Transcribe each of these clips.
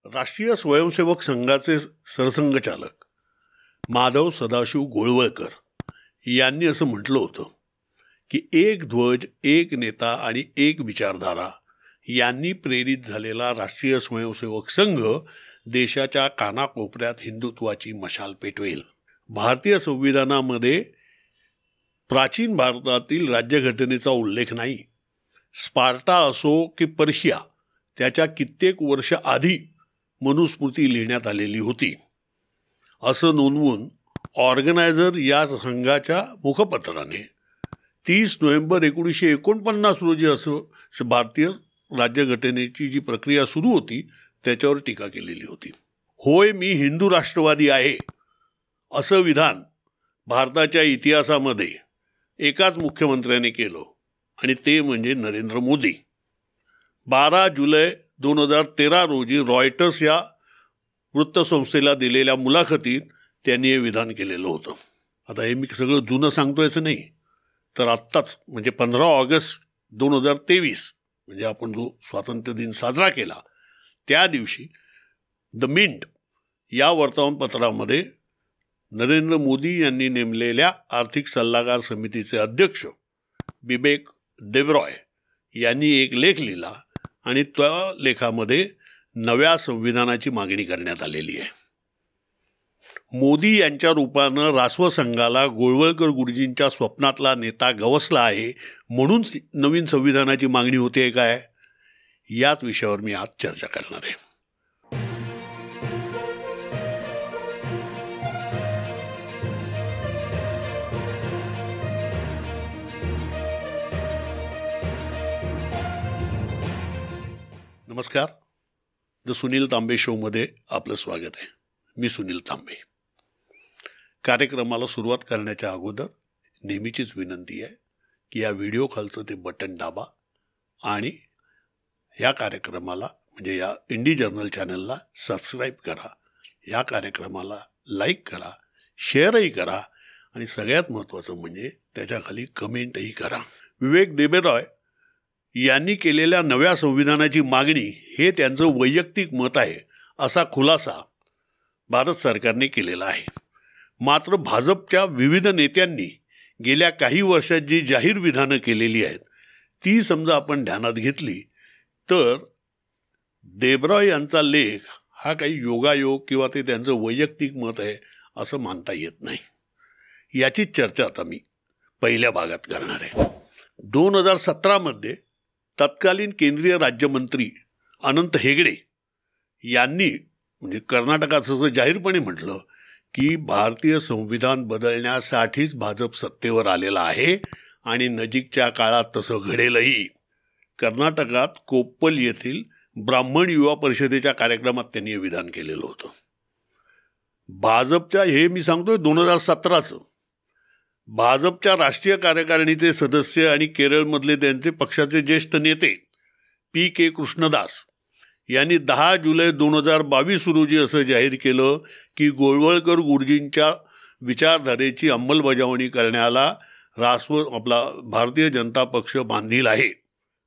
राष्ट्रीय स्वयंसेवक संघाचे सरसंघचालक माधव सदाशिव गोळवळकर यांनी असं म्हटलं होतं की एक ध्वज, एक नेता आणि एक विचारधारा यांनी प्रेरित झालेला राष्ट्रीय स्वयंसेवक संघ देशाच्या कानाकोपऱ्यात हिंदुत्वाची मशाल पेटवेल. भारतीय संविधानामध्ये प्राचीन भारतातील राज्यघटनेचा उल्लेख नाही. स्पार्टा असो की पर्शिया, त्याच्या कित्येक वर्ष आधी मनुस्मृती लिहिण्यात आलेली होती असं नोंदवून ऑर्गनायझर या संघाच्या मुखपत्राने 30 नोव्हेंबर 1949 रोजी असं भारतीय राज्यघटनेची जी प्रक्रिया सुरू होती त्याच्यावर टीका केलेली होती. होय, मी हिंदू राष्ट्रवादी आहे असं विधान भारताच्या इतिहासामध्ये एकाच मुख्यमंत्र्याने केलं आणि ते म्हणजे नरेंद्र मोदी. 12 जुलै 2013 रोजी रॉयटर्स या वृत्तसंस्थेला दिलेल्या मुलाखतीत त्यांनी हे विधान केलेलं होतं. आता हे मी सगळं जुनं सांगतोय असं नाही, तर आत्ताच म्हणजे 15 ऑगस्ट 2023 म्हणजे आपण जो स्वातंत्र्य दिन साजरा केला त्या दिवशी द मिंट या वर्तमानपत्रामध्ये नरेंद्र मोदी यांनी नेमलेल्या आर्थिक सल्लागार समितीचे अध्यक्ष बिबेक देबरॉय यांनी एक लेख लिहिला आणि त्या लेखामध्ये नव्या संविधानाची मागणी करण्यात आलेली आहे. मोदी यांच्या रूपानं राष्ट्रसंघाला गोळवळकर गुरुजींच्या स्वप्नातला नेता गवसला आहे म्हणून नवीन संविधानाची मागणी होते काय, याच विषयावर मी आज चर्चा करणार आहे. नमस्कार, द सुनील तांबे शोमध्ये आपलं स्वागत आहे. मी सुनील तांबे. कार्यक्रमाला सुरुवात करण्याच्या अगोदर नेहमीचीच विनंती आहे की या व्हिडिओ खालचं ते बटन दाबा आणि या कार्यक्रमाला म्हणजे या इंडी जर्नल चॅनलला सबस्क्राईब करा, या कार्यक्रमाला लाईक करा, शेअरही करा आणि सगळ्यात महत्त्वाचं म्हणजे त्याच्याखाली कमेंटही करा. बिबेक देबरॉय यांनी केलेल्या नव्या संविधानाची मागणी हे त्यांचं वैयक्तिक मत आहे असा खुलासा भारत सरकारने केलेला आहे. मात्र भाजपच्या विविध नेत्यांनी गेल्या काही वर्षात जी जाहीर विधानं केलेली आहेत ती समजा आपण ध्यानात घेतली तर देबरॉय यांचा लेख हा काही योगायोग किंवा ते त्यांचं वैयक्तिक मत आहे असं मानता येत नाही. याचीच चर्चा आता मी पहिल्या भागात करणार आहे. 2017 तत्कालीन केंद्रीय राज्यमंत्री अनंत हेगडे यांनी म्हणजे कर्नाटकात असं जाहीरपणे म्हटलं की भारतीय संविधान बदलण्यासाठीच भाजप सत्तेवर आलेला आहे आणि नजीकच्या काळात तसं घडेलही. कर्नाटकात कोप्पल येथील ब्राह्मण युवा परिषदेच्या कार्यक्रमात त्यांनी हे विधान केलेलं होतं. भाजपच्या हे मी सांगतोय 2017चं भाजपच्या राष्ट्रीय कार्यकारिणीचे सदस्य आणि केरळमधले त्यांचे पक्षाचे ज्येष्ठ नेते PK कृष्णदास यांनी 10 जुलै 2022 रोजी असं जाहीर केलं की गोळवळकर गुरुजींच्या विचारधारेची अंमलबजावणी करण्याला आपला भारतीय जनता पक्ष बांधील आहे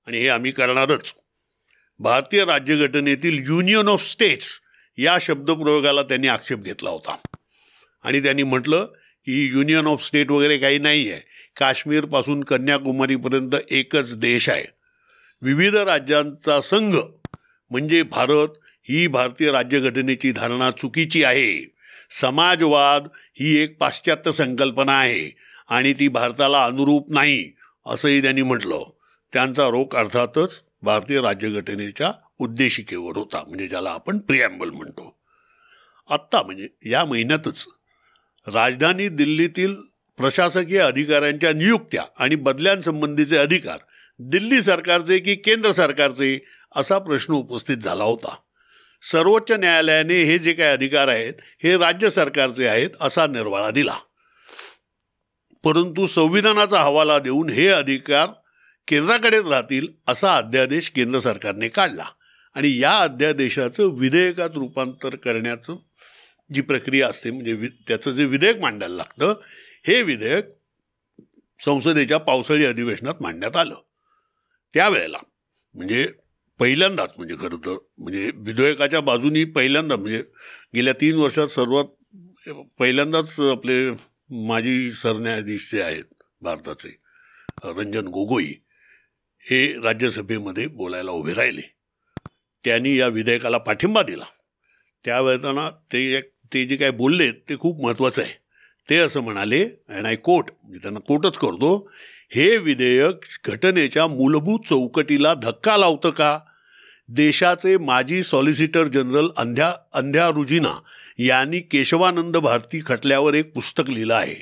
आणि हे आम्ही करणारच. भारतीय राज्यघटनेतील युनियन ऑफ स्टेट्स या शब्दप्रयोगाला त्यांनी आक्षेप घेतला होता आणि त्यांनी म्हटलं की युनियन ऑफ स्टेट वगैरे काही नाही आहे, काश्मीरपासून कन्याकुमारीपर्यंत एकच देश आहे. विविध राज्यांचा संघ म्हणजे भारत ही भारतीय राज्यघटनेची धारणा चुकीची आहे. समाजवाद ही एक पाश्चात्य संकल्पना आहे आणि ती भारताला अनुरूप नाही असंही त्यांनी म्हटलं. त्यांचा रोख अर्थातच भारतीय राज्यघटनेच्या उद्देशिकेवर होता, म्हणजे ज्याला आपण प्रिॲम्बल म्हणतो. आत्ता म्हणजे या महिन्यातच राजधानी दिल्लीतील प्रशासकीय अधिकाऱ्यांच्या नियुक्त्या आणि बदल्यांसंबंधीचे अधिकार दिल्ली सरकारचे की केंद्र सरकारचे असा प्रश्न उपस्थित झाला होता. सर्वोच्च न्यायालयाने हे जे काही अधिकार आहेत हे राज्य सरकारचे आहेत असा निर्वाळा दिला, परंतु संविधानाचा हवाला देऊन हे अधिकार केंद्राकडेच राहतील असा अध्यादेश केंद्र सरकारने काढला आणि या अध्यादेशाचं विधेयकात रूपांतर करण्याचं जी प्रक्रिया असते म्हणजे त्याचं जे विधेयक मांडायला लागतं हे विधेयक संसदेच्या पावसाळी अधिवेशनात मांडण्यात आलं. त्यावेळेला म्हणजे पहिल्यांदाच म्हणजे खरं तर म्हणजे विधेयकाच्या बाजूनी पहिल्यांदा म्हणजे गेल्या 3 वर्षात सर्वात पहिल्यांदाच आपले माजी सरन्यायाधीश जे आहेत भारताचे रंजन गोगोई हे राज्यसभेमध्ये बोलायला उभे राहिले. त्यांनी या विधेयकाला पाठिंबा दिला. त्यावेळेला ते जे काय बोलले ते खूप महत्त्वाचं आहे. ते असं म्हणाले, अँड आय कोट, म्हणजे त्यांना कोटच करतो, हे विधेयक घटनेच्या मूलभूत चौकटीला धक्का लावतं का? देशाचे माजी सॉलिसिटर जनरल अंध्या रुजिना यांनी केशवानंद भारती खटल्यावर एक पुस्तक लिहिलं आहे.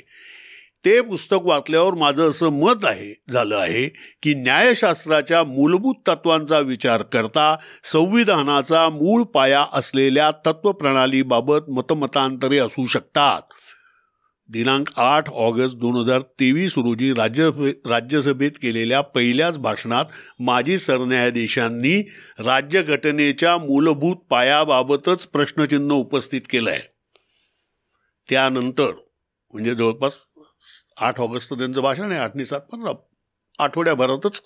ते पुस्तक वाचल्यावर माझं असं मत झालं आहे की न्यायशास्त्राच्या मूलभूत तत्वांचा विचार करता संविधानाचा मूळ पाया असलेल्या तत्वप्रणालीबाबत मतमतांतरे असू शकतात. दिनांक 8 ऑगस्ट 2023 रोजी राज्यसभेत केलेल्या पहिल्याच भाषणात माजी सरन्यायाधीशांनी राज्यघटनेच्या मूलभूत पायाबाबतच प्रश्नचिन्ह उपस्थित केलं आहे. त्यानंतर म्हणजे जवळपास 8 ऑगस्ट त्यांचं भाषण आहे, 8 आणि 7 15 आठवड्याभरातच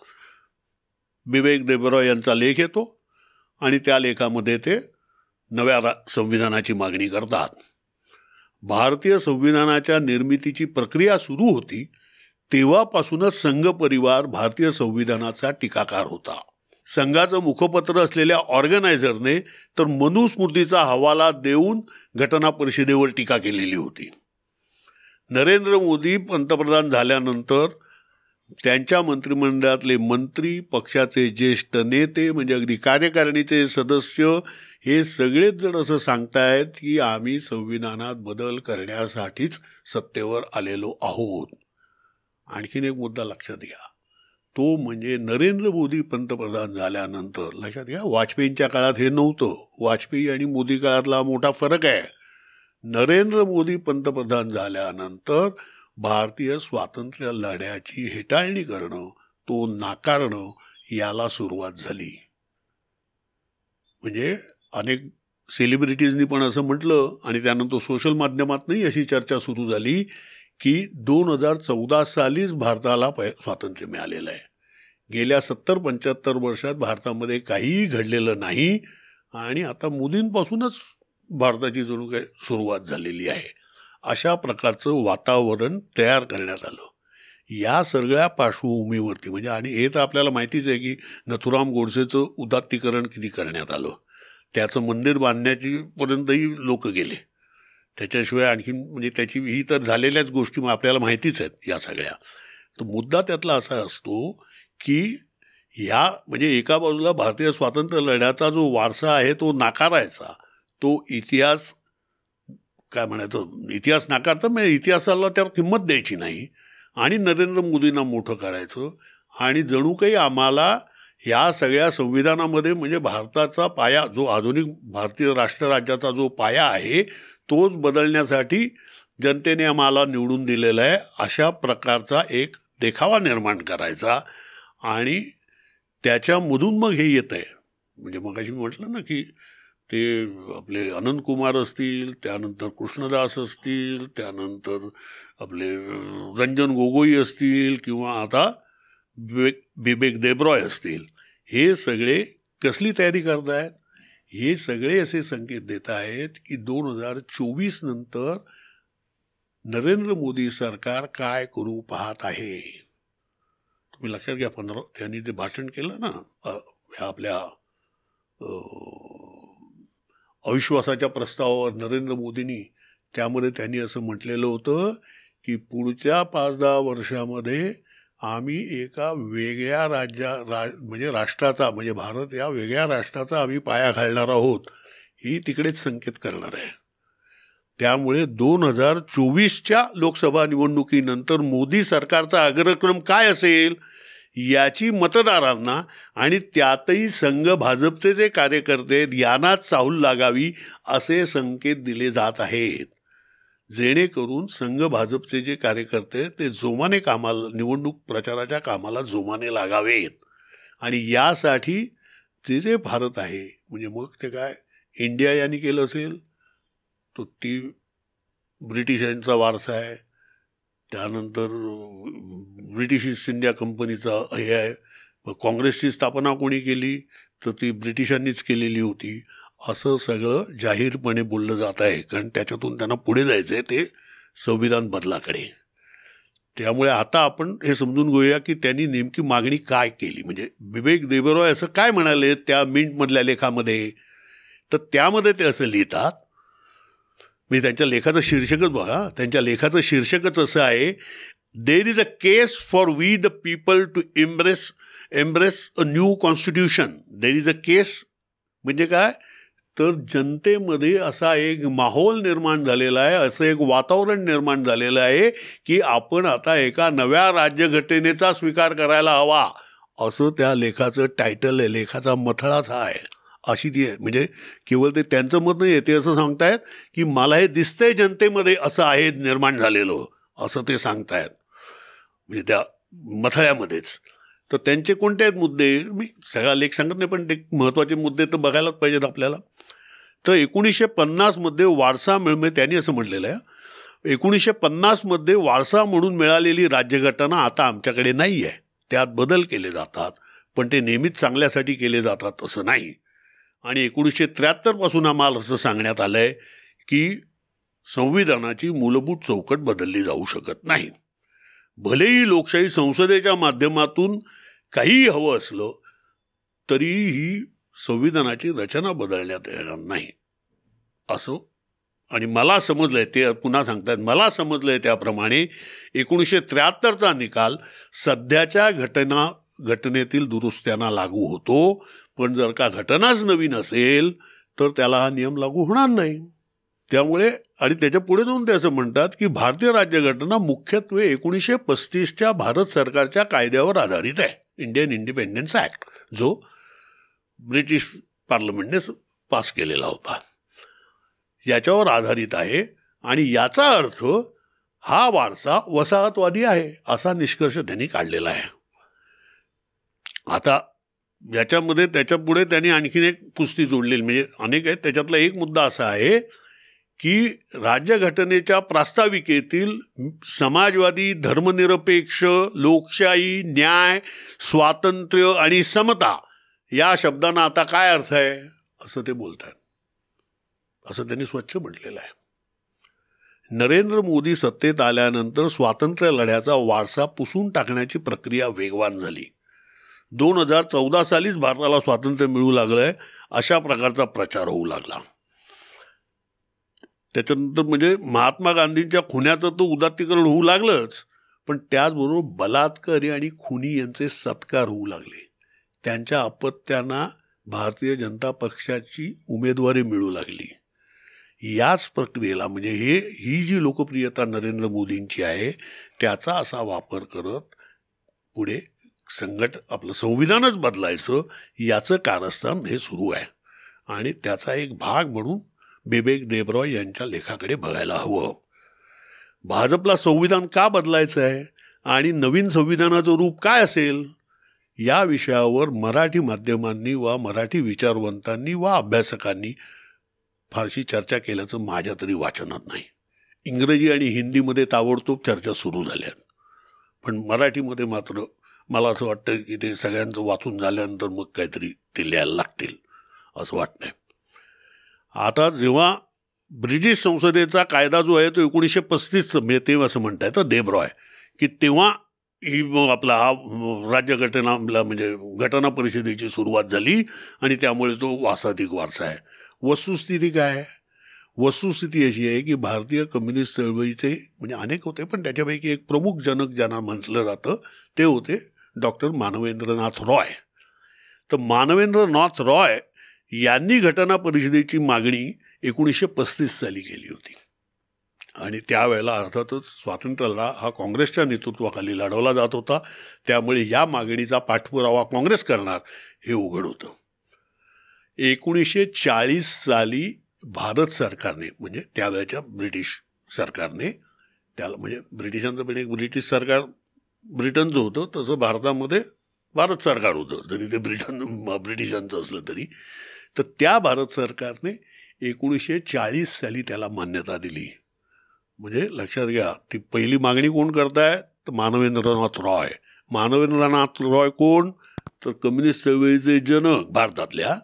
बिबेक देबरॉय यांचा लेख येतो आणि त्या लेखामध्ये ते नव्या संविधानाची मागणी करतात. भारतीय संविधानाच्या निर्मितीची प्रक्रिया सुरू होती तेव्हापासूनच संघ परिवार भारतीय संविधानाचा टीकाकार होता. संघाचं मुखपत्र असलेल्या ऑर्गनायझरने तर मनुस्मृतीचा हवाला देऊन घटना परिषदेवर टीका केलेली होती. नरेंद्र मोदी पंतप्रधान झाल्यानंतर त्यांच्या मंत्रिमंडळातले मंत्री, पक्षाचे ज्येष्ठ नेते म्हणजे अगदी कार्यकारिणीचे सदस्य हे सगळेच जण असं सांगतायत की आम्ही संविधानात बदल करण्यासाठीच सत्तेवर आलेलो आहोत. आणखीन एक मुद्दा लक्षात घ्या, तो म्हणजे नरेंद्र मोदी पंतप्रधान झाल्यानंतर, लक्षात घ्या वाजपेयींच्या काळात हे नव्हतं, वाजपेयी आणि मोदी काळातला मोठा फरक आहे. नरेंद्र मोदी पंतप्रधान झाल्यानंतर भारतीय स्वातंत्र्य लढ्याची हेटाळणी करणं, तो नाकारणं याला सुरुवात झाली. म्हणजे अनेक सेलिब्रिटीजनी पण असं म्हटलं आणि त्यानंतर सोशल माध्यमातही अशी चर्चा सुरू झाली की 2014 सालीच भारताला स्वातंत्र्य मिळालेलं आहे. गेल्या 70-75 वर्षात भारतामध्ये काहीही घडलेलं नाही आणि आता मोदींपासूनच भारताची जणू काही सुरुवात झालेली आहे. अशा प्रकारचं वातावरण तयार करण्यात आलं. या सगळ्या पार्श्वभूमीवरती म्हणजे आणि हे तर आपल्याला माहितीच आहे की नथुराम गोडसेचं उदात्तीकरण किती करण्यात आलं, त्याचं मंदिर बांधण्याची पर्यंतही लोक गेले. त्याच्याशिवाय आणखी म्हणजे त्याची ही तर झालेल्याच गोष्टी आपल्याला माहितीच आहेत या सगळ्या. तर मुद्दा त्यातला असा असतो की ह्या म्हणजे एका बाजूला भारतीय स्वातंत्र्य लढ्याचा जो वारसा आहे तो नाकारायचा, तो इतिहास काय म्हणायचं, इतिहास नाकारतं म्हणजे इतिहासाला त्यावर किंमत द्यायची नाही आणि नरेंद्र मोदींना मोठं करायचं आणि जणू काही आम्हाला ह्या सगळ्या संविधानामध्ये म्हणजे भारताचा पाया जो आधुनिक भारतीय राष्ट्रराज्याचा जो पाया आहे तोच बदलण्यासाठी जनतेने आम्हाला निवडून दिलेला आहे अशा प्रकारचा एक देखावा निर्माण करायचा आणि त्याच्यामधून मग हे येत आहे. म्हणजे मगाशी मी म्हटलं ना की ते आपले अनंत कुमार असतील, त्यानंतर कृष्णदास असतील, त्यानंतर आपले रंजन गोगोई असतील किंवा आता बिबेक देबरॉय असतील, हे सगळे कसली तयारी करत आहेत? हे सगळे असे संकेत देत आहेत की 2024 नंतर नरेंद्र मोदी सरकार काय करू पाहत आहे. तुम्ही लक्षात घ्या, त्यांनी जे भाषण केलं ना ह्या आपल्या अविश्वासाच्या प्रस्तावावर नरेंद्र मोदींनी, त्यामध्ये त्यांनी असं म्हटलेलं होतं की पुढच्या 5-10 वर्षामध्ये आम्ही एका वेगळ्या म्हणजे राष्ट्राचा म्हणजे भारत या वेगळ्या राष्ट्राचा आम्ही पाया घालणार आहोत, ही तिकडेच संकेत करणार आहे. त्यामुळे 2024च्या लोकसभा निवडणुकीनंतर मोदी सरकारचा अग्रक्रम काय असेल याची मतदारांना आणि त्यातही संघ भाजपचे जे कार्यकर्ते आहेत यांनाच चाहूल लागावी असे संकेत दिले जात आहेत, जेणेकरून संघ भाजपचे जे कार्यकर्ते ते जोमाने कामाला निवडणूक प्रचाराच्या कामाला जोमाने लागावेत. आणि यासाठी जे भारत आहे म्हणजे मग ते काय इंडिया यांनी केलं असेल तो ती ब्रिटिशांचा वारसा आहे, त्यानंतर ब्रिटिश ईस्ट इंडिया कंपनीचा हे आहे. काँग्रेसची स्थापना कोणी केली तर ती ब्रिटिशांनीच केलेली होती असं सगळं जाहीरपणे बोललं जात आहे. कारण त्याच्यातून त्यांना पुढे जायचं आहे ते संविधान बदलाकडे. त्यामुळे आता आपण हे समजून घेऊया की त्यांनी नेमकी मागणी काय केली. म्हणजे बिबेक देबरॉय असं काय म्हणाले त्या मिंटमधल्या लेखामध्ये, तर त्यामध्ये ते असं लिहितात, म्हणजे त्यांच्या लेखाचं शीर्षकच बघा, त्यांच्या लेखाचं शीर्षकच असं आहे, there is a case for we the people to embrace a new constitution. There is a case म्हणजे काय, तर जनतेमध्ये असा एक माहोल निर्माण झालेला आहे, असं एक वातावरण निर्माण झालेलं आहे की आपण आता एका नव्या राज्यघटनेचा स्वीकार करायला हवा, असं त्या लेखाचं टायटल आहे, लेखाचा मथळाच हा आहे. अशी ती आहे. म्हणजे केवळ ते त्यांचं मत नाही आहे, ते असं सांगतायत की मला हे दिसतंय जनतेमध्ये असं आहे निर्माण झालेलं, असं ते सांगतायत म्हणजे त्या मथळ्यामध्येच. तर त्यांचे कोणते आहेत मुद्दे, मी सगळा लेख सांगत नाही पण ते महत्त्वाचे मुद्दे तर बघायलाच पाहिजेत आपल्याला. तर 1950 वारसा मिळणे, त्यांनी असं म्हटलेलं आहे, 1950 वारसा म्हणून मिळालेली राज्यघटना आता आमच्याकडे नाही आहे. त्यात बदल केले जातात पण ते नेहमीच चांगल्यासाठी केले जातात असं नाही. आणि 1973 आम्हाला असं सांगण्यात आलं आहे की संविधानाची मूलभूत चौकट बदलली जाऊ शकत नाही. भलेही लोकशाही संसदेच्या माध्यमातून काहीही हवं असलं तरीही संविधानाची रचना बदलण्यात येणार नाही असं. आणि मला समजलंय, ते पुन्हा सांगतात, मला समजलंय त्याप्रमाणे 1973चा निकाल सध्याच्या घटनेतील दुरुस्त्यांना लागू होतो, पण जर का घटनाच नवीन असेल तर त्याला हा नियम लागू होणार नाही. त्यामुळे आणि त्याच्या पुढे जाऊन ते असं म्हणतात की भारतीय राज्यघटना मुख्यत्वे 1935च्या भारत सरकारच्या कायद्यावर आधारित आहे, इंडियन इंडिपेंडन्स ॲक्ट, जो ब्रिटिश पार्लमेंटने पास केलेला होता, याच्यावर आधारित आहे. आणि याचा अर्थ हा वारसा वसाहतवादी आहे असा निष्कर्ष त्यांनी काढलेला आहे. आता याच्यामध्ये त्याच्या पुढे त्यांनी आणखीन एक पुस्ती जोडलेली, म्हणजे अनेक आहेत, त्याच्यातला एक मुद्दा असा आहे की राज्यघटनेच्या प्रास्ताविकेतील समाजवादी, धर्मनिरपेक्ष, लोकशाही, न्याय, स्वातंत्र्य आणि समता या शब्दांना आता काय अर्थ आहे असं ते बोलतात, असं त्यांनी स्वच्छ म्हटलेलं आहे. नरेंद्र मोदी सत्तेत आल्यानंतर स्वातंत्र्य लढ्याचा वारसा पुसून टाकण्याची प्रक्रिया वेगवान झाली. 2014 सालीच भारताला स्वातंत्र्य मिळू लागलंय अशा प्रकारचा प्रचार होऊ लागला. त्याच्यानंतर म्हणजे महात्मा गांधींच्या खुन्याचं तर उदात्तीकरण होऊ लागलंच, पण त्याचबरोबर बलात्कारी आणि खुनी यांचे सत्कार होऊ लागले. त्यांच्या अपत्यांना भारतीय जनता पक्षाची उमेदवारी मिळू लागली. याच प्रक्रियेला म्हणजे ही जी लोकप्रियता नरेंद्र मोदींची आहे त्याचा असा वापर करत पुढे आपलं संविधानच बदलायचं याचं कारस्थान हे सुरू आहे. आणि त्याचा एक भाग म्हणून बिबेक देबरॉय यांच्या लेखाकडे बघायला हवं. भाजपला संविधान का बदलायचं आहे आणि नवीन संविधानाचं रूप काय असेल या विषयावर मराठी माध्यमांनी वा मराठी विचारवंतांनी वा अभ्यासकांनी फारशी चर्चा केल्याचं माझ्या तरी वाचनात नाही. इंग्रजी आणि हिंदीमध्ये ताबडतोब चर्चा सुरू झाल्या, पण मराठीमध्ये मात्र मला असं वाटतं की ते सगळ्यांचं वाचून झाल्यानंतर मग काहीतरी ते लिहायला लागतील असं वाटतंय. आता जेव्हा ब्रिटिश संसदेचा कायदा जो आहे तो 1935 म्हणजे ते असं म्हणताय तर देबरॉय की तेव्हा ही आपला हा राज्यघटना म्हणजे घटना परिषदेची सुरुवात झाली आणि त्यामुळे तो वासाधिक वारसा आहे. वस्तुस्थिती काय आहे? वस्तुस्थिती अशी आहे की भारतीय कम्युनिस्ट चळवळीचे म्हणजे अनेक होते, पण त्याच्यापैकी एक प्रमुख जनक ज्यांना म्हटलं जातं ते होते डॉक्टर मानवेंद्रनाथ रॉय. तर मानवेंद्रनाथ रॉय यांनी घटना परिषदेची मागणी 1935 साली केली होती आणि त्यावेळेला अर्थातच स्वातंत्र्याला हा काँग्रेसच्या नेतृत्वाखाली लढवला जात होता, त्यामुळे या मागणीचा पाठपुरावा काँग्रेस करणार हे उघड होतं. 1940 साली भारत सरकारने म्हणजे त्यावेळेच्या ब्रिटिश सरकारने त्याला म्हणजे ब्रिटिशांचं पण एक ब्रिटिश सरकार ब्रिटनचं होतं तसं भारतामध्ये भारत सरकार होतं, जरी ते ब्रिटिशांचं असलं तरी. तर त्या भारत सरकारने 1940 साली त्याला मान्यता दिली. म्हणजे लक्षात घ्या ती पहिली मागणी कोण करताय तर मानवेंद्रनाथ रॉय. मानवेंद्रनाथ रॉय कोण? तर कम्युनिस्ट चळवळीचे जनक भारतातल्या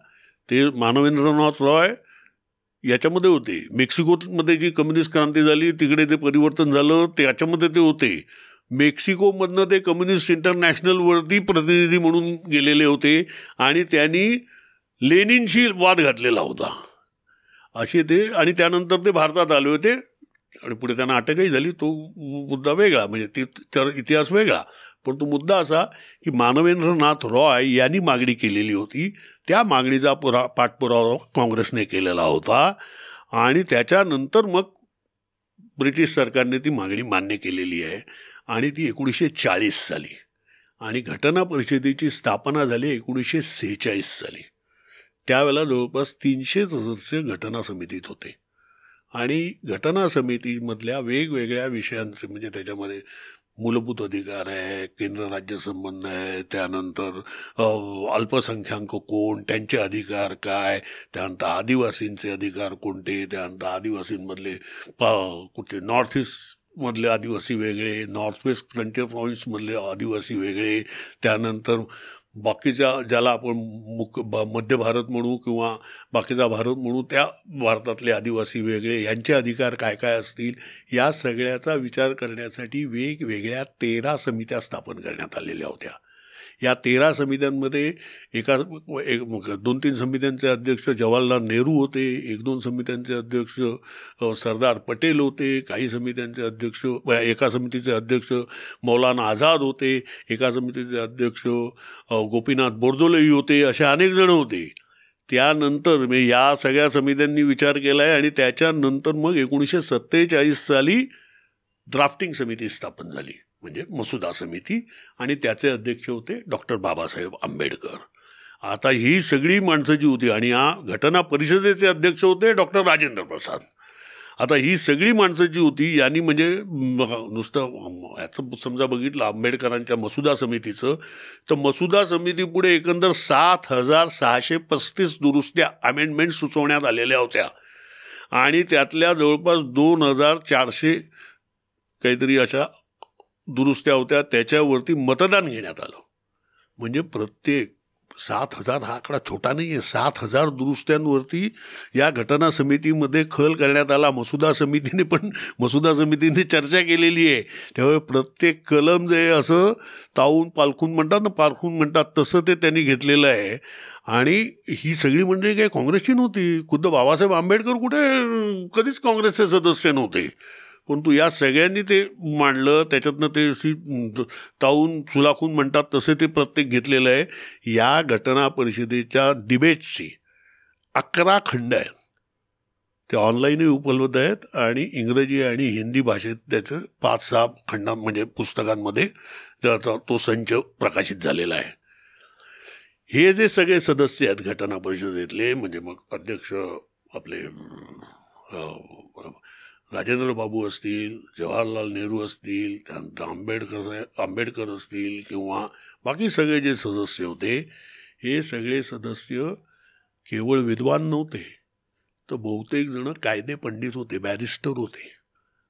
ते मानवेंद्रनाथ रॉय याच्यामध्ये होते. मेक्सिकोमध्ये जी कम्युनिस्ट क्रांती झाली तिकडे ते परिवर्तन झालं त्याच्यामध्ये ते होते. मेक्सिकोमधनं ते कम्युनिस्ट इंटरनॅशनलवरती प्रतिनिधी म्हणून गेलेले होते आणि त्यांनी लेनिनशी वाद घातलेला होता असे ते. आणि त्यानंतर ते भारतात आले होते आणि पुढे त्यांना अटकही झाली. तो मुद्दा वेगळा, म्हणजे ते तर इतिहास वेगळा. पण तो मुद्दा असा की मानवेंद्रनाथ रॉय यांनी मागणी केलेली होती, त्या मागणीचा पाठपुरावा काँग्रेसने केलेला होता आणि त्याच्यानंतर मग ब्रिटिश सरकारने ती मागणी मान्य केलेली आहे आणि ती 1940 साली. आणि घटना परिषदेची स्थापना झाली 1946 साली. त्यावेळेला जवळपास 300 सदस्य घटना समितीत होते आणि घटना समितीमधल्या वेगवेगळ्या विषयांचे, म्हणजे त्याच्यामध्ये मूलभूत अधिकार आहे, केंद्र राज्य संबंध आहे, त्यानंतर अल्पसंख्याक कोण, त्यांचे अधिकार काय, त्यानंतर आदिवासींचे अधिकार कोणते, त्यानंतर आदिवासींमधले कुठे नॉर्थ ईस्टमधले आदिवासी वेगळे, नॉर्थ वेस्ट फ्रंटियर प्रॉव्हिन्समधले आदिवासी वेगळे, त्यानंतर बाकीच्या ज्याला आपण मध्य भारत म्हणू किंवा बाकीचा भारत म्हणू त्या भारतातले आदिवासी वेगळे, यांचे अधिकार काय काय असतील, या सगळ्याचा विचार करण्यासाठी वेगवेगळ्या 13 समित्या स्थापन करण्यात आलेल्या होत्या. या 13 समित्यांमध्ये 2-3 समित्यांचे अध्यक्ष जवाहरलाल नेहरू होते, 1-2 समित्यांचे अध्यक्ष सरदार पटेल होते, काही समित्यांचे अध्यक्ष, एका समितीचे अध्यक्ष मौलाना आझाद होते, एका समितीचे अध्यक्ष गोपीनाथ बोरदोलेही होते, असे अनेक जण होते. त्यानंतर या सगळ्या समित्यांनी विचार केला आहे आणि त्याच्यानंतर मग 1947 साली ड्राफ्टिंग समिती स्थापन झाली, म्हणजे मसुदा समिती, आणि त्याचे अध्यक्ष होते डॉक्टर बाबासाहेब आंबेडकर. आता ही सगळी माणसं जी होती, आणि या घटना परिषदेचे अध्यक्ष होते डॉक्टर राजेंद्र प्रसाद. आता ही सगळी माणसं जी होती यांनी, म्हणजे नुसतं याचं समजा बघितलं आंबेडकरांच्या मसुदा समितीचं, तर मसुदा समितीपुढे एकंदर 7,635 दुरुस्त्या, अमेंडमेंट सुचवण्यात आलेल्या होत्या आणि त्यातल्या जवळपास 2,400 काहीतरी अशा दुरुस्त्या होत्या. त्याच्यावरती मतदान घेण्यात आलं. म्हणजे प्रत्येक 7,000 हा आकडा छोटा नाही आहे, 7,000 दुरुस्त्यांवरती या घटना समितीमध्ये खल करण्यात आला. मसुदा समितीने चर्चा केलेली आहे. त्यामुळे प्रत्येक कलम जे असं तावून पालखून म्हणतात तसं ते त्यांनी घेतलेलं आहे. आणि ही सगळी मंडळी काही काँग्रेसची नव्हती. खुद्द बाबासाहेब आंबेडकर कुठे कधीच काँग्रेसचे सदस्य नव्हते, परंतु या सगळ्यांनी ते मांडलं. त्याच्यातनं ते तावून सुलाखून म्हणतात तसे ते प्रत्येक घेतलेलं आहे. या घटना परिषदेच्या डिबेट्सची 11 खंड आहेत. ते ऑनलाईनही उपलब्ध आहेत आणि इंग्रजी आणि हिंदी भाषेत त्याचं 5-6 खंडां म्हणजे पुस्तकांमध्ये त्याचा तो संच प्रकाशित झालेला आहे. हे जे सगळे सदस्य आहेत घटना परिषदेतले, म्हणजे मग अध्यक्ष आपले राजेंद्र बाबू असतील, जवाहरलाल नेहरू असतील, त्यानंतर आंबेडकर असतील किंवा बाकी सगळे जे सदस्य होते, हे सगळे सदस्य केवळ विद्वान नव्हते, तर बहुतेक जण कायदे पंडित होते, बॅरिस्टर होते.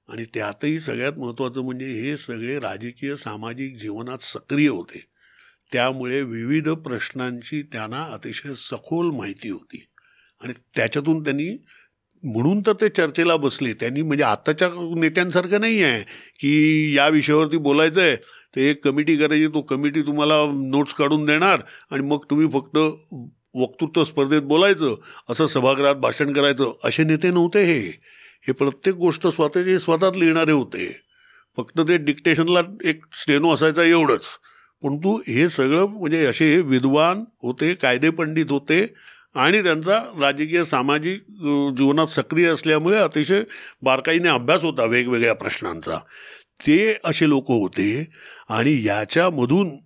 आणि त्यातही सगळ्यात महत्त्वाचं म्हणजे हे सगळे राजकीय सामाजिक जीवनात सक्रिय होते. त्यामुळे विविध प्रश्नांची त्यांना अतिशय सखोल माहिती होती आणि त्याच्यातून त्यांनी, म्हणून तर ते चर्चेला बसले. त्यांनी म्हणजे आताच्या नेत्यांसारखं नाही आहे की या विषयावरती बोलायचं आहे ते एक कमिटी करायची, तो कमिटी तुम्हाला नोट्स काढून देणार आणि मग तुम्ही फक्त वक्तृत्व स्पर्धेत बोलायचं, असं सभागृहात भाषण करायचं, असे नेते नव्हते. हे प्रत्येक गोष्ट स्वतःच लिहिणारे होते. फक्त ते डिक्टेशनला एक स्टेनो असायचा एवढंच. परंतु हे सगळं म्हणजे असे विद्वान होते, कायदे पंडित होते आणि त्यांचा राजकीय सामाजिक जीवनात सक्रिय असल्यामुळे अतिशय बारकाईने अभ्यास होता वेगवेगळ्या प्रश्नांचा. ते असे लोक होते. आणि याच्यामधून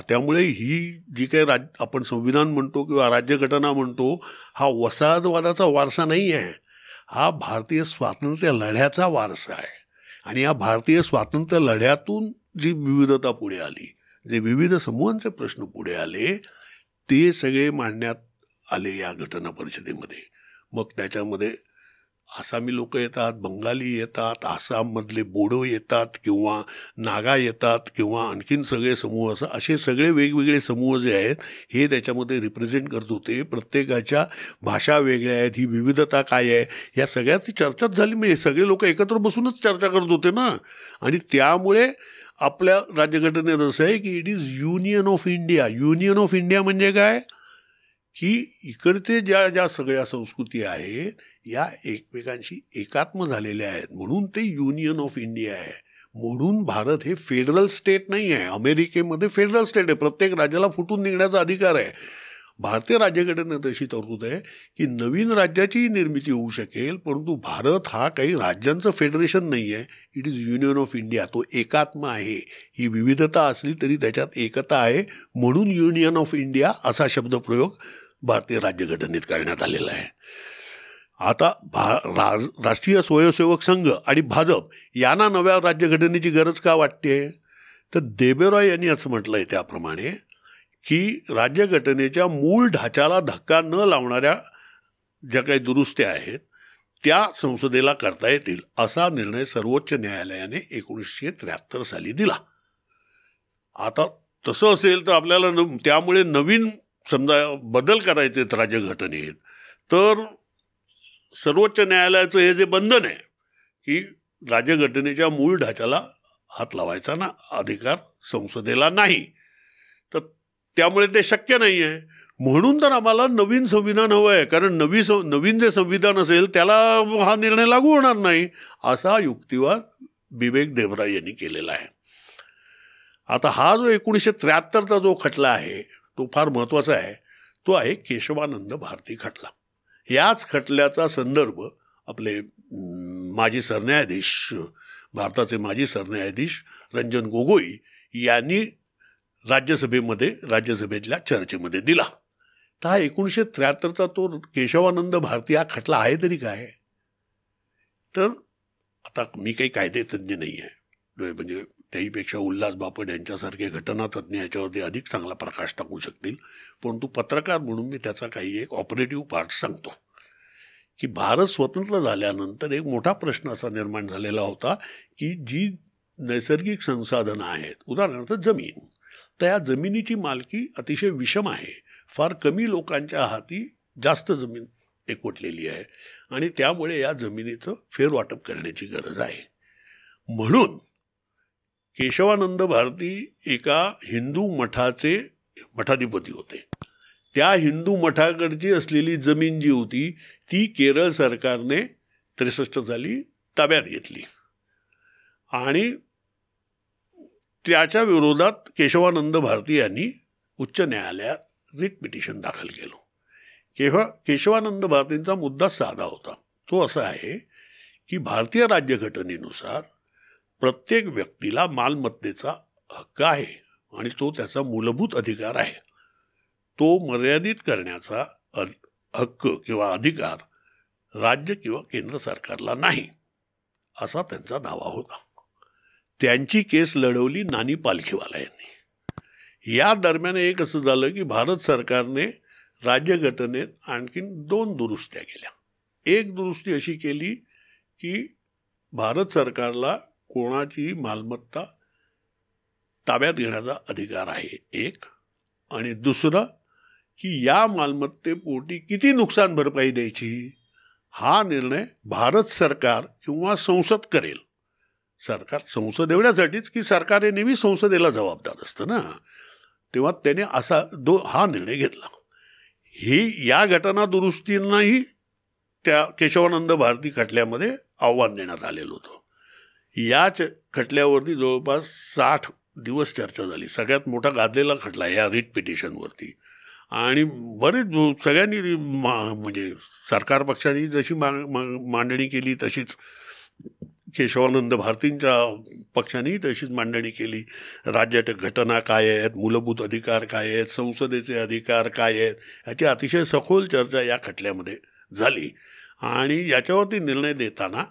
त्यामुळे ही जी काही आपण संविधान म्हणतो किंवा राज्यघटना म्हणतो, हा वसाहतवादाचा वारसा नाही आहे, हा भारतीय स्वातंत्र्य लढ्याचा वारसा आहे. आणि या भारतीय स्वातंत्र्य लढ्यातून जी विविधता पुढे आली, जे विविध समूहांचे प्रश्न पुढे आले, ते सगळे मांडण्यात आले या घटना परिषदेमध्ये. मग त्याच्यामध्ये आसामी लोक येतात, बंगाली येतात, आसाममधले बोडो येतात किंवा नागा येतात किंवा आणखीन सगळे समूह असे सगळे वेगवेगळे समूह जे आहेत हे त्याच्यामध्ये रिप्रेझेंट करत होते. प्रत्येकाच्या भाषा वेगळ्या आहेत, ही विविधता काय आहे या सगळ्याची चर्चाच झाली. म्हणजे सगळे लोक एकत्र बसूनच चर्चा करत होते ना. आणि त्यामुळे आपल्या राज्यघटनेत असं आहे की it is union of India. Union of India म्हणजे काय की इकडचे ज्या सगळ्या संस्कृती आहेत या एकमेकांशी एकात्म झालेल्या आहेत, म्हणून ते युनियन ऑफ इंडिया आहे. म्हणून भारत हे फेडरल स्टेट नाही आहे. अमेरिकेमध्ये फेडरल स्टेट आहे, प्रत्येक राज्याला फुटून निघण्याचा अधिकार आहे. भारतीय राज्यघटनेत अशी तरतूद आहे की नवीन राज्याचीही निर्मिती होऊ शकेल, परंतु भारत हा काही राज्यांचं फेडरेशन नाही आहे. It is union of India. तो एकात्म आहे. ही विविधता असली तरी त्याच्यात एकता आहे, म्हणून युनियन ऑफ इंडिया असा शब्दप्रयोग भारतीय राज्यघटनेत करण्यात आलेला आहे. आता राष्ट्रीय स्वयंसेवक संघ आणि भाजप यांना नव्या राज्यघटनेची गरज का वाटते, तर देबरॉय यांनी असं म्हटलं आहे त्याप्रमाणे की राज्यघटनेच्या मूळ ढाच्याला धक्का न लावणाऱ्या ज्या काही दुरुस्त्या आहेत त्या संसदेला करता येतील असा निर्णय सर्वोच्च न्यायालयाने 1973 साली दिला. आता तसं असेल तर आपल्याला त्यामुळे नवीन समजा बदल करायचे आहेत राज्यघटनेत, तर सर्वोच्च न्यायालयाचं हे जे बंधन आहे की राज्यघटनेच्या मूळ ढाच्याला हात लावायचा ना अधिकार संसदेला नाही, तर त्यामुळे ते शक्य नाही आहे. म्हणून तर आम्हाला नवीन संविधान हवं आहे, कारण नवीन जे संविधान असेल त्याला हा निर्णय लागू होणार नाही, असा युक्तिवाद बिबेक देबराय यांनी केलेला आहे. आता हा जो 1973चा जो खटला आहे तो फार महत्त्वाचा आहे. तो आहे केशवानंद भारती खटला. याच खटल्याचा संदर्भ आपले माजी सरन्यायाधीश, भारताचे माजी सरन्यायाधीश रंजन गोगोई यांनी राज्यसभेतल्या चर्चेमध्ये दिला. तर हा 1973चा तो केशवानंद भारती हा खटला आहे तरी काय. तर आता मी काही कायदेतज्ञ नाही आहे, म्हणजे त्याहीपेक्षा उल्हास बापट यांच्यासारखे घटनातज्ञ याच्यावरती अधिक चांगला प्रकाश टाकू शकतील, परंतु पत्रकार म्हणून मी त्याचा काही एक ऑपरेटिव्ह पार्ट सांगतो की भारत स्वतंत्र झाल्यानंतर एक मोठा प्रश्न असा निर्माण झालेला होता की जी नैसर्गिक संसाधनं आहेत, उदाहरणार्थ जमीन, तर या जमिनीची मालकी अतिशय विषम आहे. फार कमी लोकांच्या हाती जास्त जमीन एकवटलेली आहे आणि त्यामुळे या जमिनीचं फेरवाटप करण्याची गरज आहे. म्हणून केशवानंद भारती एका हिंदू मठाधिपती होते. त्या हिंदू मठाकडची असलेली जमीन जी होती ती केरळ सरकारने 63 साली ताब्यात घेतली आणि त्याच्या विरोधात केशवानंद भारती यांनी उच्च न्यायालयात रिट पिटिशन दाखल केलं. केशवानंद भारतींचा मुद्दा साधा होता. तो असा आहे की भारतीय राज्यघटनेनुसार प्रत्येक व्यक्तीला मालमत्तेचा हक्क आहे आणि तो त्याचा मूलभूत अधिकार आहे. तो मर्यादित करण्याचा हक्क किंवा अधिकार राज्य किंवा केंद्र सरकारला नाही, असा त्यांचा दावा होता. त्यांची केस लढवली नानी पालखीवाला यांनी. या दरम्यान एक असं झालं की भारत सरकारने राज्यघटनेत आणखीन 2 दुरुस्त्या केल्या. एक दुरुस्ती अशी केली की भारत सरकारला कोणाची मालमत्ता ताब्यात घेण्याचा अधिकार आहे एक, आणि दुसरं की या मालमत्तेपोटी किती नुकसान भरपाई द्यायची हा निर्णय भारत सरकार किंवा संसद करेल. सरकार संसद एवढ्यासाठीच की सरकार हे नेहमी संसदेला जबाबदार असतं ना, तेव्हा त्याने असा हा निर्णय घेतला. या घटना दुरुस्तींनाही त्या केशवानंद भारती खटल्यामध्ये आव्हान देण्यात आलेलं होतं. याच खटल्यावरती जवळपास 60 दिवस चर्चा झाली. सगळ्यात मोठा गाजलेला खटला या रिट पिटिशनवरती. आणि बरेच सगळ्यांनी म्हणजे सरकार पक्षाने जशी मांडणी केली तशीच केशवानंद भारतींच्या पक्षानेही तशीच मांडणी केली. राज्याच्या घटना काय आहेत, मूलभूत अधिकार काय आहेत, संसदेचे अधिकार काय आहेत, याची अतिशय सखोल चर्चा या खटल्यामध्ये झाली. आणि याच्यावरती निर्णय देताना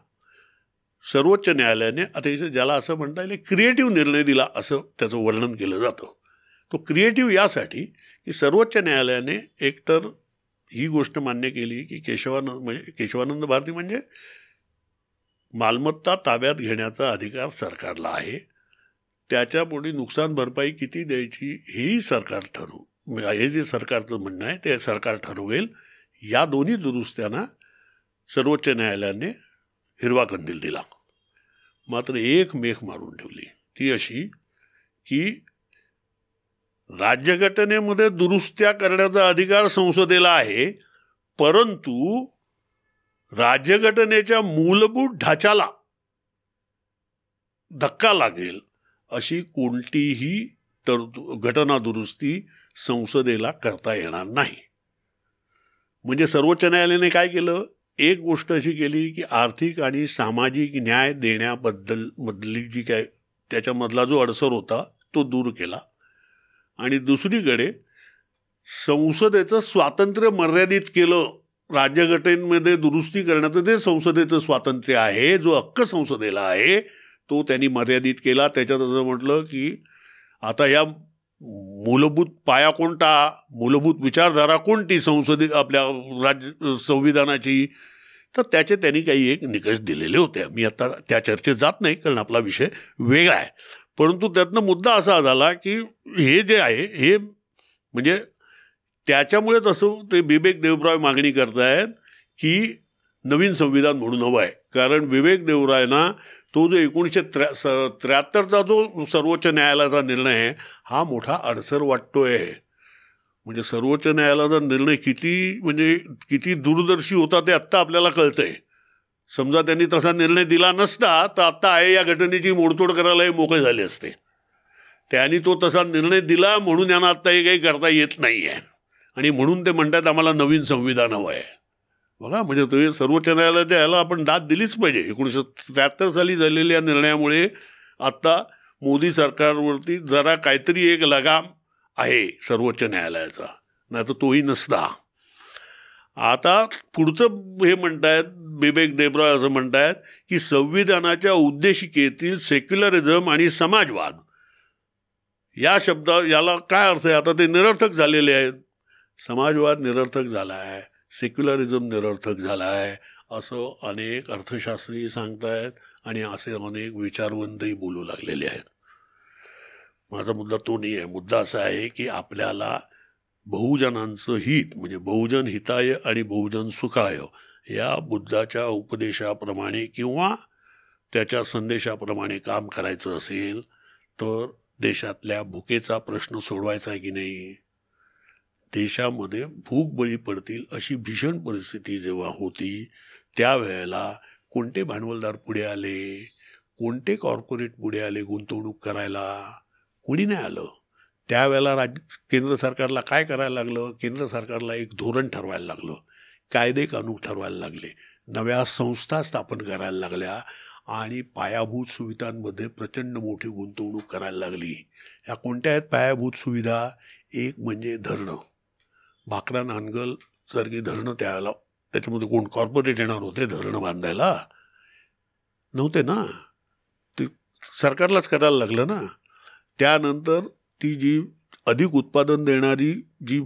सर्वोच्च न्यायालयाने अतिशय ज्याला असं म्हणता येईल क्रिएटिव्ह निर्णय दिला असं त्याचं वर्णन केलं जातं. तो क्रिएटिव्ह यासाठी की सर्वोच्च न्यायालयाने एकतर ही गोष्ट मान्य केली की केशवानंद भारती म्हणजे मालमत्ता ताब्यात घेण्याचा अधिकार सरकारला आहे, त्याच्यापुढे नुकसान भरपाई किती द्यायची हेही सरकार ठरवू, हे जे सरकारचं म्हणणं आहे ते सरकार ठरवेल. या दोन्ही दुरुस्त्यांना सर्वोच्च न्यायालयाने हिरवा कंदील दिला. मात्र एक मेख मारून ठेवली, ती अशी की राज्यघटनेमध्ये दुरुस्त्या करण्याचा अधिकार संसदेला आहे, परंतु राज्यघटनेच्या मूलभूत ढाच्याला धक्का लागेल अशी कोणतीही घटना दुरुस्ती संसदेला करता येणार नाही. म्हणजे सर्वोच्च न्यायालयाने काय केलं, एक गोष्ट अशी केली की आर्थिक आणि सामाजिक न्याय देण्याबद्दल जी काय त्याच्यामधला जो अडसर होता तो दूर केला, आणि दुसरीकडे संसदेचं स्वातंत्र्य मर्यादित केलं. राज्यघटनेमध्ये दुरुस्ती करण्याचं जे संसदेचं स्वातंत्र्य आहे, जो हक्क संसदेला आहे, तो त्यांनी मर्यादित केला. त्याच्यात असं म्हटलं की आता या मूलभूत पाया कोणता, मूलभूत विचारधारा कोणती आपल्या संविधानाची, तर त्याचे त्यांनी काही एक निकष दिलेले होते. मी आता त्या चर्चेत जात नाही कारण आपला विषय वेगळा आहे. परंतु त्यातनं मुद्दा असा झाला की हे जे आहे हे म्हणजे त्याच्यामुळेच असं ते बिबेक देवराय मागणी करतायत की नवीन संविधान म्हणून हवं आहे. कारण बिबेक देवरायना तो जो 1973चा जो सर्वोच्च न्यायालयाचा निर्णय आहे हा मोठा अडसर वाटतोय. म्हणजे सर्वोच्च न्यायालयाचा निर्णय किती दूरदर्शी होता ते आत्ता आपल्याला कळतंय. समजा त्यांनी तसा निर्णय दिला नसता तर आत्ता आहे या घटनेची मोडतोड करायलाही मोकळे झाले असते. त्यांनी तो तसा निर्णय दिला म्हणून यांना आत्ता हे काही करता येत नाही आहे, आणि म्हणून ते म्हणतात आम्हाला नवीन संविधान हवं आहे. बघा, म्हणजे तो सर्वोच्च न्यायालयाच्या याला आपण दाद दिलीच पाहिजे. 1973 साली झालेल्या निर्णयामुळे आत्ता मोदी सरकारवरती जरा काहीतरी एक लगाम आहे सर्वोच्च न्यायालयाचा, नाही तर तोही नसता. आता पुढचं हे म्हणतायत बिबेक देबरॉय असं म्हणतायत की संविधानाच्या उद्देशिकेतील सेक्युलरिझम आणि समाजवाद या याला काय अर्थ आहे, आता ते निरर्थक झालेले आहेत. समाजवाद निरर्थक झाला आहे, सेक्युलरिझम निरर्थक झाला आहे असं अनेक अर्थशास्त्री सांगतायत आणि असे अनेक विचारवंतही बोलू लागलेले आहेत. माझा मुद्दा तो नाही आहे. मुद्दा असा आहे की आपल्याला बहुजनांचं हित म्हणजे बहुजन हिताय आणि बहुजन सुखाय या बुद्धाच्या उपदेशाप्रमाणे किंवा त्याच्या संदेशाप्रमाणे काम करायचं असेल तर देशातल्या भुकेचा प्रश्न सोडवायचा आहे की नाही. देशामध्ये भूक बळी पडतील अशी भीषण परिस्थिती जेव्हा होती त्यावेळेला कोणते भांडवलदार पुढे आले, कोणते कॉर्पोरेट पुढे आले गुंतवणूक करायला, कोणी नाही आलं. त्यावेळेला केंद्र सरकारला काय करायला लागलं, केंद्र सरकारला एक धोरण ठरवायला लागलं, कायदे कानून ठरवायला लागले, नव्या संस्था स्थापन करायला लागल्या आणि पायाभूत सुविधांमध्ये प्रचंड मोठी गुंतवणूक करायला लागली. या कोणत्या आहेत पायाभूत सुविधा? एक म्हणजे धरणं, भाकरा नांगल सारखी धरणं. त्यावेळेला त्याच्यामध्ये कोण कॉर्पोरेट येणार होते धरणं बांधायला? नव्हते ना, ते सरकारलाच करायला लागलं ना. त्यानंतर ती जी अधिक उत्पादन देणारी जी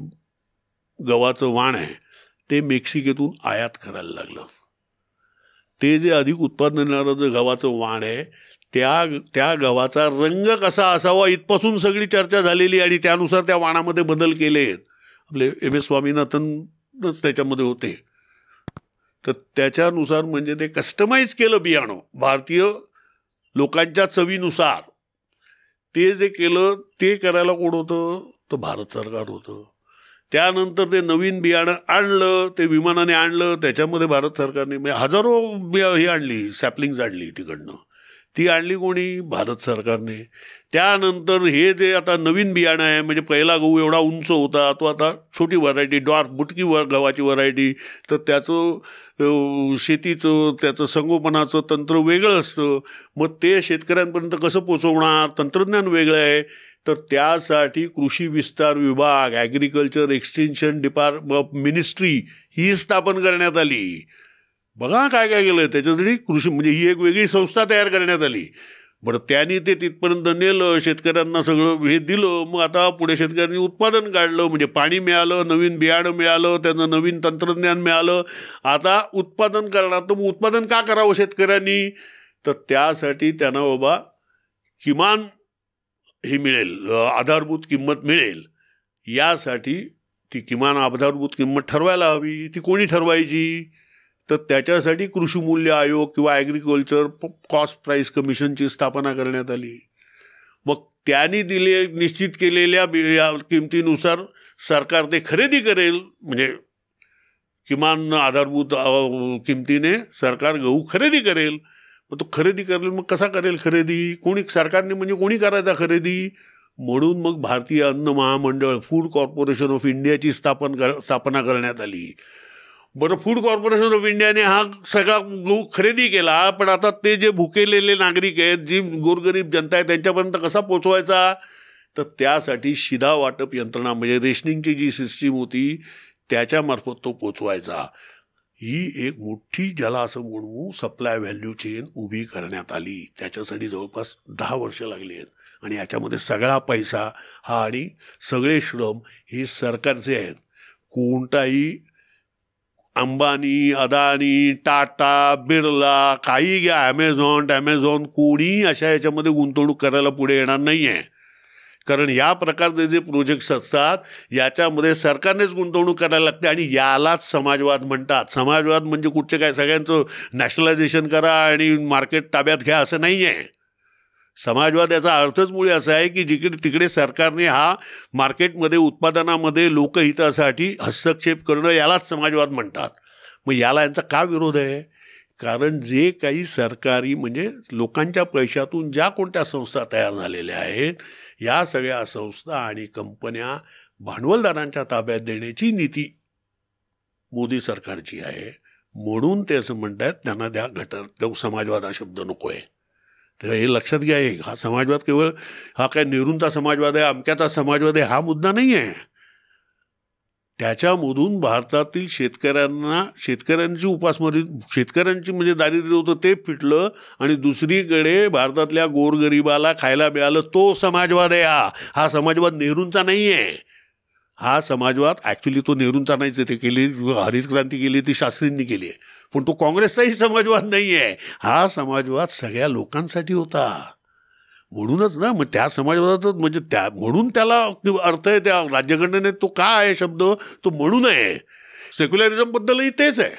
गव्हाचं वाण आहे ते मेक्सिकेतून आयात करायला लागलं. ते जे अधिक उत्पादन देणारं जे गव्हाचं वाण आहे त्या गव्हाचा रंग कसा असावा इथपासून सगळी चर्चा झालेली आणि त्यानुसार त्या वाणामध्ये बदल केलेत. आपले M.S. स्वामीनाथनच त्याच्यामध्ये होते. तर त्याच्यानुसार म्हणजे ते कस्टमाइज केलं बियाणं भारतीय लोकांच्या चवीनुसार. ते जे केलं ते करायला कोण होतं? तर भारत सरकार होतं. त्यानंतर ते नवीन बियाणं आणलं, ते विमानाने आणलं, त्याच्यामध्ये भारत सरकारने हजारो हे आणली, सॅपलिंग्स आणली तिकडनं. ती आणली कोणी? भारत सरकारने. त्यानंतर हे जे आता नवीन बियाणं आहे म्हणजे पहिला गहू एवढा उंच होता तो आता छोटी व्हरायटी डॉर्फ बुटकी गव्हाची व्हरायटी, तर त्याचं शेतीचं त्याचं संगोपनाचं तंत्र वेगळं असतं. मग ते शेतकऱ्यांपर्यंत कसं पोचवणार? तंत्रज्ञान वेगळं आहे. तर त्यासाठी कृषी विस्तार विभाग, ॲग्रिकल्चर एक्सटेन्शन मिनिस्ट्री ही स्थापन करण्यात आली. बघा काय काय केलं त्याच्यासाठी. कृषी म्हणजे ही एक वेगळी संस्था तयार करण्यात आली. बरं त्यांनी ते तिथपर्यंत नेलं, शेतकऱ्यांना सगळं हे दिलं. मग आता पुढे शेतकऱ्यांनी उत्पादन काढलं, म्हणजे पाणी मिळालं, नवीन बियाणं मिळालं, त्यांना नवीन तंत्रज्ञान मिळालं. आता उत्पादन करणार, तर मग उत्पादन का करावं शेतकऱ्यांनी? तर त्यासाठी त्यांना बाबा किमान हे मिळेल, आधारभूत किंमत मिळेल. यासाठी ती किमान आधारभूत किंमत ठरवायला हवी. ती कोणी ठरवायची? तर त्याच्यासाठी कृषी मूल्य आयोग किंवा ॲग्रिकल्चर कॉस्ट प्राईस कमिशनची स्थापना करण्यात आली. मग त्यांनी निश्चित केलेल्या किमतीनुसार सरकार ते खरेदी करेल, म्हणजे किमान आधारभूत किमतीने सरकार गहू खरेदी करेल. मग तो खरेदी करेल, मग कसा करेल खरेदी? कोणी सरकारने, म्हणजे कोणी करायचा खरेदी? म्हणून मग भारतीय अन्न महामंडळ, फूड कॉर्पोरेशन ऑफ इंडियाची स्थापना करण्यात आली. बरं, फूड कॉर्पोरेशन ऑफ इंडियाने हा सगळा गहू खरेदी केला, पण आता ते जे भुकेलेले नागरिक आहेत, जी गोरगरीब जनता आहे, त्यांच्यापर्यंत कसा पोचवायचा? तर त्यासाठी शिधा वाटप यंत्रणा, म्हणजे रेशनिंगची जी सिस्टीम होती त्याच्यामार्फत तो पोचवायचा. ही एक मोठी, ज्याला असं म्हणू सप्लाय व्हॅल्यू चेन उभी करण्यात आली. त्याच्यासाठी जवळपास 10 वर्ष लागली आहेत. आणि याच्यामध्ये सगळा पैसा हा आणि सगळे श्रम हे सरकारचे आहेत. कोणताही अंबानी, अदानी, टाटा, बिर्ला, काही घ्या, ॲमेझॉन, कोणी अशा याच्यामध्ये गुंतवणूक करायला पुढे येणार नाही आहे. कारण या प्रकारचे जे प्रोजेक्ट्स असतात याच्यामध्ये सरकारनेच गुंतवणूक करायला लागते. आणि यालाच समाजवाद म्हणतात. समाजवाद म्हणजे कुठचे काय सगळ्यांचं नॅशनलायझेशन करा आणि मार्केट ताब्यात घ्या असं नाही आहे. समाजवाद याचा अर्थच मुळे असा आहे की जिकडे तिकडे सरकारने हा मार्केटमध्ये, उत्पादनामध्ये लोकहितासाठी हस्तक्षेप करणं, यालाच समाजवाद म्हणतात. मग याला यांचा का विरोध आहे? कारण जे काही सरकारी, म्हणजे लोकांच्या पैशातून ज्या कोणत्या संस्था तयार झालेल्या आहेत, या सगळ्या संस्था आणि कंपन्या भांडवलदारांच्या ताब्यात देण्याची नीती मोदी सरकारची आहे. म्हणून ते असं म्हणतात त्यांना त्या समाजवाद हा शब्द नको आहे. तर हे लक्षात घ्या. हा समाजवाद केवळ हा काय नेहरूंचा समाजवाद आहे, अमक्याचा समाजवाद आहे, हा मुद्दा नाही आहे. त्याच्यामधून भारतातील शेतकऱ्यांची उपासमारी, शेतकऱ्यांची म्हणजे दारिद्र्य होतं ते फिटलं, आणि दुसरीकडे भारतातल्या गोरगरिबाला खायला मिळालं, तो समाजवाद आहे. हा समाजवाद नेहरूंचा नाही आहे. हा समाजवाद ॲक्च्युली तो नेहरूंचा नाहीच आहे. ते केली, हरित क्रांती केली ती शास्त्रींनी केली आहे, पण तो काँग्रेसचाही समाजवाद नाही आहे. हा समाजवाद सगळ्या लोकांसाठी होता. म्हणूनच ना, मग त्या समाजवादाचं म्हणजे म्हणून त्याला अर्थ आहे त्या राज्यघटनेत. तो का आहे शब्द? तो म्हणून आहे. सेक्युलरिझमबद्दलही तेच आहे,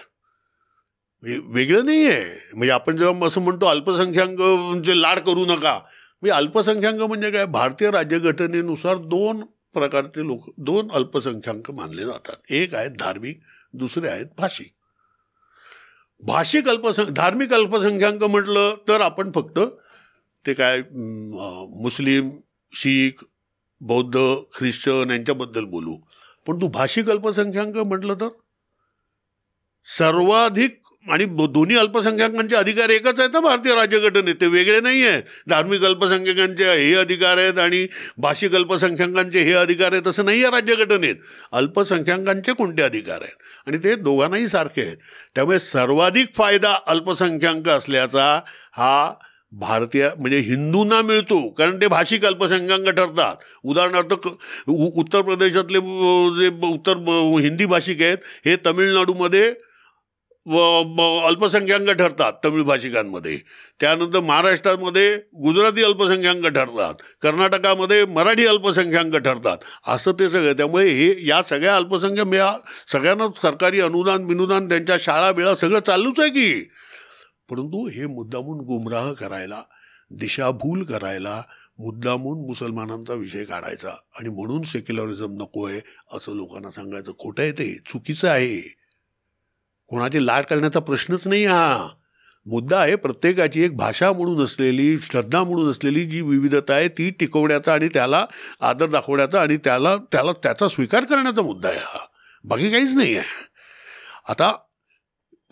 वेगळं नाही आहे. म्हणजे आपण जेव्हा असं म्हणतो अल्पसंख्याक म्हणजे लाड करू नका, म्हणजे अल्पसंख्याक म्हणजे काय? भारतीय राज्यघटनेनुसार 2 प्रकारचे लोक, 2 अल्पसंख्याक मानले जातात. एक आहेत धार्मिक, दुसरे आहेत भाषिक. धार्मिक अल्पसंख्याक म्हटलं तर आपण फक्त ते काय मुस्लिम, शीख, बौद्ध, ख्रिश्चन यांच्याबद्दल बोलू. पण तू भाषिक अल्पसंख्याक म्हटलं तर सर्वाधिक, आणि दोन्ही अल्पसंख्याकांचे अधिकार एकच आहेत ना भारतीय राज्यघटनेत, ते वेगळे नाही आहेत. धार्मिक अल्पसंख्याकांचे हे अधिकार आहेत आणि भाषिक अल्पसंख्याकांचे हे अधिकार आहेत असं नाही आहे राज्यघटनेत. अल्पसंख्याकांचे कोणते अधिकार आहेत, आणि ते दोघांनाही सारखे आहेत. त्यामुळे सर्वाधिक फायदा अल्पसंख्याक असल्याचा हा भारतीय म्हणजे हिंदूंना मिळतो, कारण ते भाषिक अल्पसंख्याक ठरतात. उदाहरणार्थ उत्तर प्रदेशातले जे हिंदी भाषिक आहेत हे तमिळनाडूमध्ये अल्पसंख्याक ठरतात तमिळ भाषिकांमध्ये. त्यानंतर महाराष्ट्रामध्ये गुजराती अल्पसंख्याक ठरतात, कर्नाटकामध्ये मराठी अल्पसंख्याक ठरतात, असं ते सगळं. त्यामुळे हे या सगळ्या अल्पसंख्याक सगळ्यांना सरकारी अनुदान बिनुदान, त्यांच्या शाळा बिळा सगळं चालूच आहे की. परंतु हे मुद्दामून गुमराह करायला, दिशाभूल करायला, मुद्दामून मुसलमानांचा विषय काढायचा, आणि म्हणून सेक्युलरिझम नको आहे असं लोकांना सांगायचं खोटं आहे. ते चुकीचं आहे. कोणाची लाट करण्याचा प्रश्नच नाही. हा मुद्दा आहे प्रत्येकाची एक भाषा म्हणून असलेली, श्रद्धा म्हणून असलेली जी विविधता आहे ती टिकवण्याचा आणि त्याला आदर दाखवण्याचा आणि त्याचा स्वीकार करण्याचा मुद्दा आहे हा, बाकी काहीच नाही आहे. आता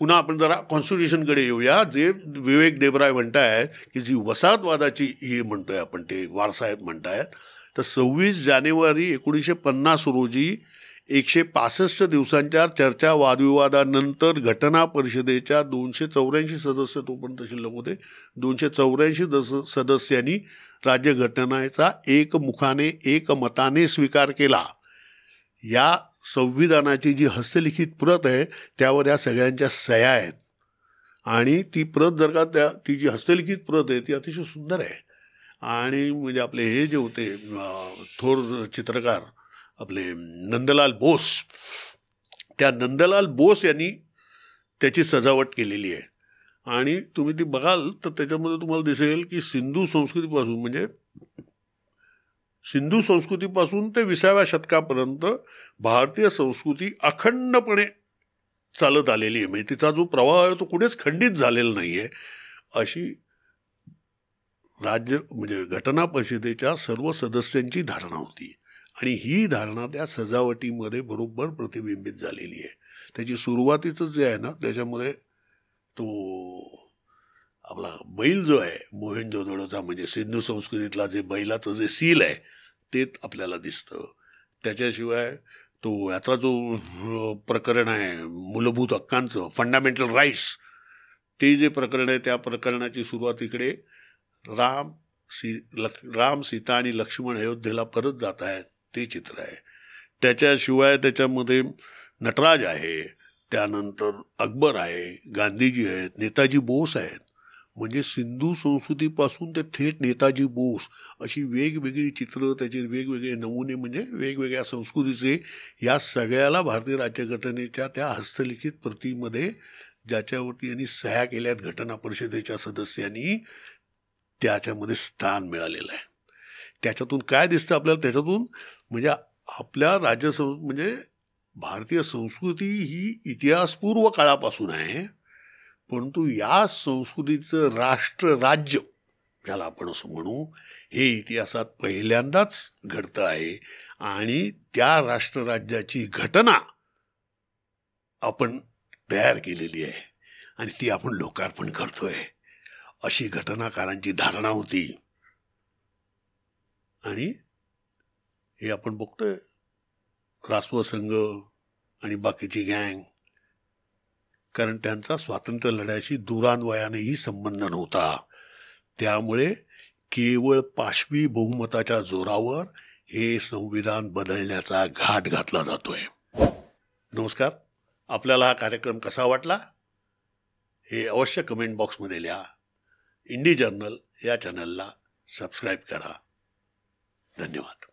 पुन्हा आपण जरा कॉन्स्टिट्यूशनकडे येऊया. जे विवेक देबराय म्हणतायत की जी वसाहतवादाची हे म्हणतोय आपण, ते वारसा आहेत म्हणतायत, तर 26 जानेवारी 1950 रोजी 165 दिवसांच्या चर्चा वादविवादानंतर घटना परिषदेच्या 284 सदस्य तोपर्यंत शिल्लक होते, 284 सदस्यांनी राज्यघटनेचा एकमुखाने एकमताने स्वीकार केला. या संविधानाची जी हस्तलिखित प्रत आहे त्यावर या सगळ्यांच्या सह्या आहेत आणि ती प्रत जर का ती जी हस्तलिखित प्रत आहे ती अतिशय सुंदर आहे. आणि म्हणजे आपले हे जे होते थोर चित्रकार आपले नंदलाल बोस, त्या नंदलाल बोस यांनी त्याची सजावट केलेली आहे. आणि तुम्ही ती बघाल तर त्याच्यामध्ये तुम्हाला दिसेल की सिंधू संस्कृतीपासून ते 20व्या शतकापर्यंत भारतीय संस्कृती अखंडपणे चालत आलेली आहे. म्हणजे तिचा जो प्रवाह आहे तो कुठेच खंडित झालेला नाही आहे. अशी म्हणजे घटना परिषदेच्या सर्व सदस्यांची धारणा होती आणि ही धारणा त्या सजावटीमध्ये बरोबर प्रतिबिंबित झालेली आहे. त्याची सुरुवातीचं जे आहे ना त्याच्यामध्ये तो आपला बैल जो आहे मोहेंजोदडोचा, म्हणजे सिंधू संस्कृतीतला जे बैलाचं जे सील आहे ते आपल्याला दिसतं. त्याच्याशिवाय तो याचा जो प्रकरण आहे मूलभूत हक्कांचं, फंडामेंटल राईट्स, ते जे प्रकरण आहे त्या प्रकरणाची सुरुवात इकडे राम, सीता आणि लक्ष्मण अयोध्येला परत जात आहेत ते चित्र आहे. त्याच्याशिवाय त्याच्यामध्ये नटराज आहे, त्यानंतर अकबर आहे, गांधीजी आहेत, नेताजी बोस आहेत. म्हणजे सिंधू संस्कृतीपासून ते थेट नेताजी बोस अशी वेगवेगळी चित्र, त्याचे वेगवेगळे नमुने, म्हणजे वेगवेगळ्या संस्कृतीचे, या सगळ्याला भारतीय राज्यघटनेच्या त्या हस्तलिखित प्रतीमध्ये ज्याच्यावरती यांनी सह्या केल्यात घटना परिषदेच्या सदस्यांनी, त्याच्यामध्ये स्थान मिळालेलं आहे. त्याच्यातून काय दिसतं आपल्याला? त्याच्यातून म्हणजे आपल्या म्हणजे भारतीय संस्कृती ही इतिहासपूर्व काळापासून आहे, परंतु या संस्कृतीचं राष्ट्र, राज्य ज्याला आपण असं म्हणू, हे इतिहासात पहिल्यांदाच घडतं आहे. आणि त्या राष्ट्रराज्याची घटना आपण तयार केलेली आहे आणि ती आपण लोकार्पण करतोय, अशी घटनाकारांची धारणा होती. आणि हे आपण बघतोय राष्ट्रसंघ आणि बाकीची गँग, कारण त्यांचा स्वातंत्र्य लढ्याशी दूरान्वयानेही संबंध नव्हता. त्यामुळे केवळ पाशवी बहुमताच्या जोरावर हे संविधान बदलण्याचा घाट घातला जातोय. नमस्कार. आपल्याला हा कार्यक्रम कसा वाटला हे अवश्य कमेंट बॉक्समध्ये लिहा. इंडी जर्नल या चॅनलला सबस्क्राईब करा. धन्यवाद.